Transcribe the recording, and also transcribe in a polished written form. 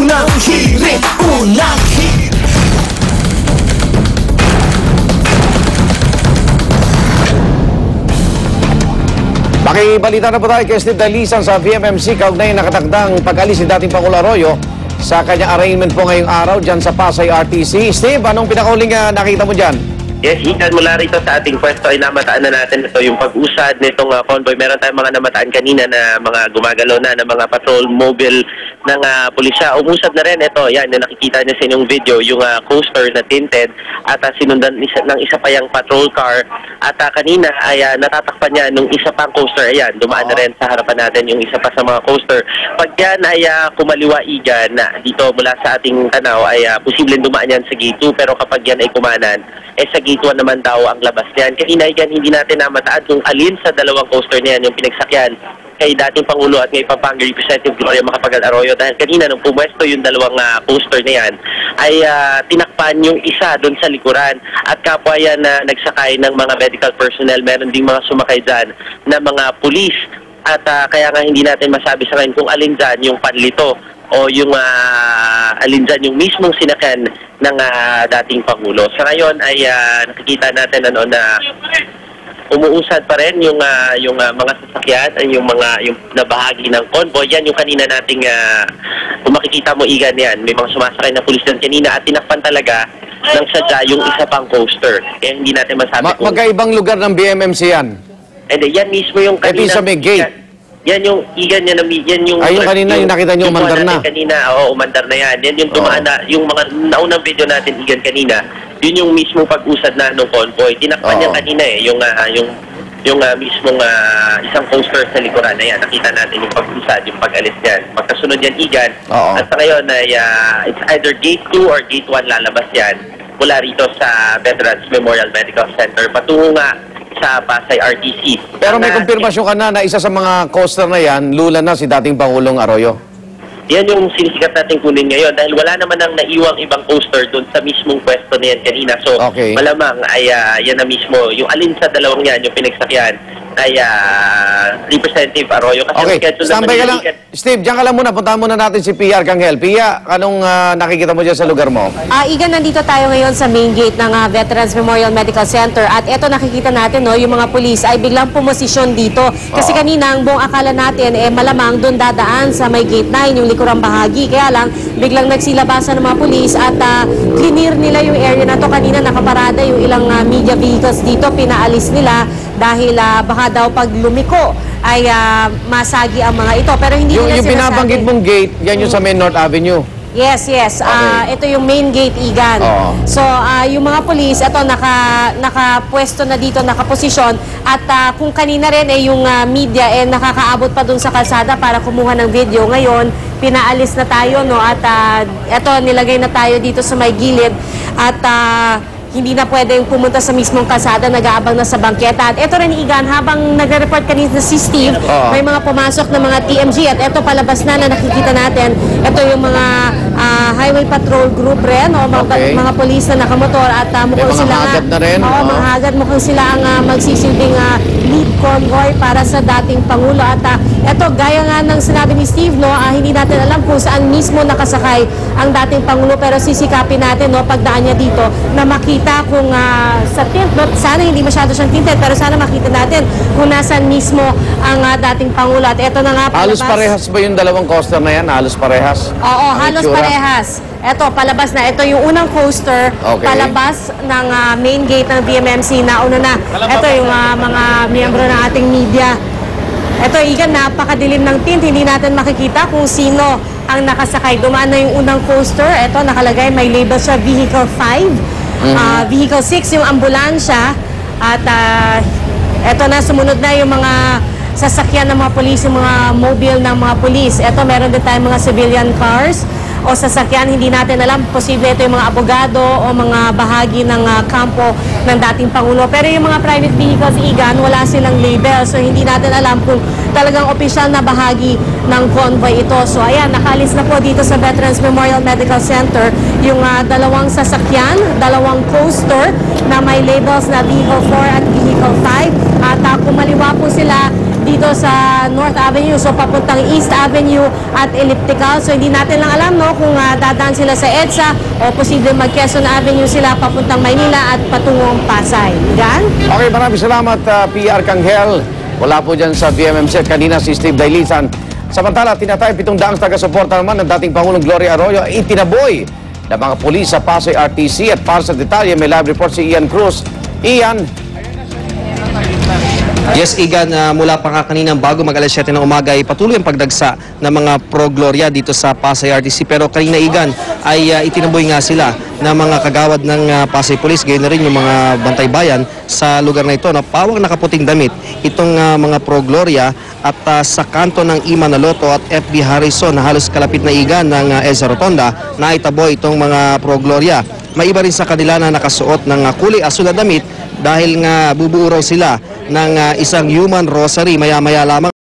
Unang hirit, unang hirit. Makibalita na po tayo kay Steve Dalisan sa VMMC kaugnay nakatakdang pag-alis ni dating Pangulo Arroyo sa kanyang arraignment po ngayong araw dyan sa Pasay RTC. Steve, anong pinakauling nakita mo dyan? Yes, Ikan, mula rito sa ating pwesto ay namataan na natin ito yung pag-usad nitong convoy. Meron tayong mga namataan kanina na mga gumagalaw na ng mga patrol mobile ng pulisya. Umusad na rin ito, yan, yung nakikita niyo sa inyong video, yung coaster na tinted at sinundan ng isa pa yung patrol car. At kanina ay natatakpan niya nung isa pang coaster. Ayan, dumaan na rin sa harapan natin yung isa pa sa mga coaster. Pag yan ay kumaliwa, Igan, na dito mula sa ating tanaw ay posibleng dumaan yan sa gate 2, pero kapag yan ay kumanan, sa gate 1 naman daw ang labas niyan. Kanina, Igan, hindi natin namataan kung alin sa dalawang coaster niyan yung pinagsakyan kay dating Pangulo at ngayon Pampanga Representative Gloria Macapagal Arroyo, dahil kanina nung pumwesto yung dalawang poster na yan ay tinakpan yung isa doon sa likuran at kapwa yan na nagsakay ng mga medical personnel. Meron ding mga sumakay dyan na mga pulis at kaya nga hindi natin masabi sa ngayon kung alin dyan yung panlito o yung alin dyan yung mismong sinakyan ng dating Pangulo. Sa ngayon ay nakikita natin na umuusad pa rin yung mga sasakyan ay yung nabahagi ng convoy. Yan yung kanina nating kung makikita mo, Igan, yan may mga sumasakay na pulis dyan kanina at tinakpan talaga ng sadya yung isa pang coaster. Kaya hindi natin masabi kung magkaibang lugar ng BMMC yan. And yan mismo yung kanina. Ito sa may gate. Yan yung Igan, yan yung yung kanina yung nakita nyo umandar na. Kanina, oo, umandar na yan. Yan yung dumaan na, yung mga naunang video natin, Igan, kanina. Yun yung mismo pag-usad na nung convoy. Tinakpan niya kanina yung mismong isang coaster sa likuran na yan. Nakita natin yung pag-usad, yung pag-alis niyan. Pagkasunod yan, Igan. At sa ngayon ay it's either gate 2 or gate 1 lalabas yan mula rito sa Veterans Memorial Medical Center patungo nga sa Pasay RTC. Pero may kumpirmasyon ka na isa sa mga coaster na yan, lula na si dating Pangulong Arroyo? Yan yung sinisikat natin kunin ngayon dahil wala naman ang naiwang ibang coaster doon sa mismong pwesto na yan kanina. So, malamang ay yan na mismo. Yung alin sa dalawang yan, yung pinagsakyan, ay Representative Arroyo. Kasi standby ka lang. Steve, diyan ka lang muna. Puntahan muna natin si Pia Arcangel. Pia, anong nakikita mo dyan sa lugar mo? Igan, nandito tayo ngayon sa main gate ng Veterans Memorial Medical Center. At eto nakikita natin, no, yung mga pulis ay biglang pumosisyon dito. Kasi kanina, ang buong akala natin, malamang doon dadaan sa may gate 9, yung likurang bahagi. Kaya lang, biglang nagsilabasan ng mga pulis at clear nila yung area na to. Kanina nakaparada yung ilang media vehicles dito. Pinaalis nila dahil baka daw pag lumiko ay masagi ang mga ito. Pero hindi nila yung sinasabi. Binabanggit mong gate, yan yung sa main North Avenue. Yes, yes. Ito yung main gate, Igan. So, yung mga police, ito, nakapwesto na dito, nakaposisyon. At kung kanina rin, yung media, nakakaabot pa dun sa kalsada para kumuha ng video. Ngayon, pinaalis na tayo, no? At ito, nilagay na tayo dito sa may gilid. At hindi na pwedeng pumunta sa mismong kalsada, nag-aabang na sa bangketa. At ito rin, Igan, habang nagre-report kanina si Steve, may mga pumasok na mga TMG. At ito, palabas na nakikita natin. Ito yung mga highway patrol group rin, o mga polis na nakamotor. At mukhang sila hagad na rin. Mga hagad, mukhang sila ang magsisilbing lead convoy para sa dating Pangulo. At ito, gaya nga ng sinabi ni Steve, no, hindi natin alam kung saan mismo nakasakay ang dating Pangulo. Pero sisikapin natin, no, pagdaan niya dito, na makita kung sa tint, sana hindi masyado siyang tinted, pero sana makita natin kung nasan mismo ang dating Pangulo. At ito na nga palabas. Halos parehas ba yung dalawang coaster na yan? Halos parehas? Oo, halos parehas. Ito, palabas na. Ito yung unang coaster, palabas ng main gate ng BMMC. Nauna na. Ito yung mga miyembro ng ating media. Ito, Igan, napakadilim ng tint. Hindi natin makikita kung sino ang nakasakay. Dumaan na yung unang coaster. Ito, nakalagay, may label siya, Vehicle 5. Vehicle 6 yung ambulansya at eto na, sumunod na yung mga sasakyan ng mga polis, yung mga mobile ng mga polis. Eto, meron din tayong mga civilian cars o sasakyan, hindi natin alam, posible ito yung mga abogado o mga bahagi ng kampo ng dating Pangulo. Pero yung mga private vehicles, Igan, wala silang label. So hindi natin alam kung talagang opisyal na bahagi ng convoy ito. So ayan, nakaalis na po dito sa Veterans Memorial Medical Center yung dalawang sasakyan, dalawang coaster na may labels na Vehicle 4 at Vehicle 5. At kumaliwa po sila dito sa North Avenue, so papuntang East Avenue at Elliptical. So hindi natin lang alam no kung dadaan sila sa EDSA o posible mag-Quezon Avenue sila papuntang Maynila at patungong Pasay. Yan? Okay, maraming salamat PR Kanghel. Wala po dyan sa VMMC. Kanina si Steve Dailisan. Samantala, tinatay 700 taga-suporta naman ng dating Pangulong Gloria Arroyo itinaboy ng mga pulis sa Pasay RTC. At para sa detalye, may live report si Ian Cruz. Ian. Yes, Igan, mula pa nga kaninang bago mag-alas 7 ng umaga ay patuloy ang pagdagsa ng mga pro-Gloria dito sa Pasay RTC. Pero kanina, Igan, ay itinaboy nga sila ng mga kagawad ng Pasay Police, gayon na rin yung mga bantay bayan sa lugar na ito na pawang nakaputing damit itong mga pro-Gloria at sa kanto ng Ima Naloto at FB Harrison na halos kalapit na Igan ng EDSA Rotonda na itaboy itong mga pro-Gloria. May iba rin sa kanila na nakasuot ng kulay asul na damit dahil nga bubuo raw sila ng isang human rosary maya-maya lamang.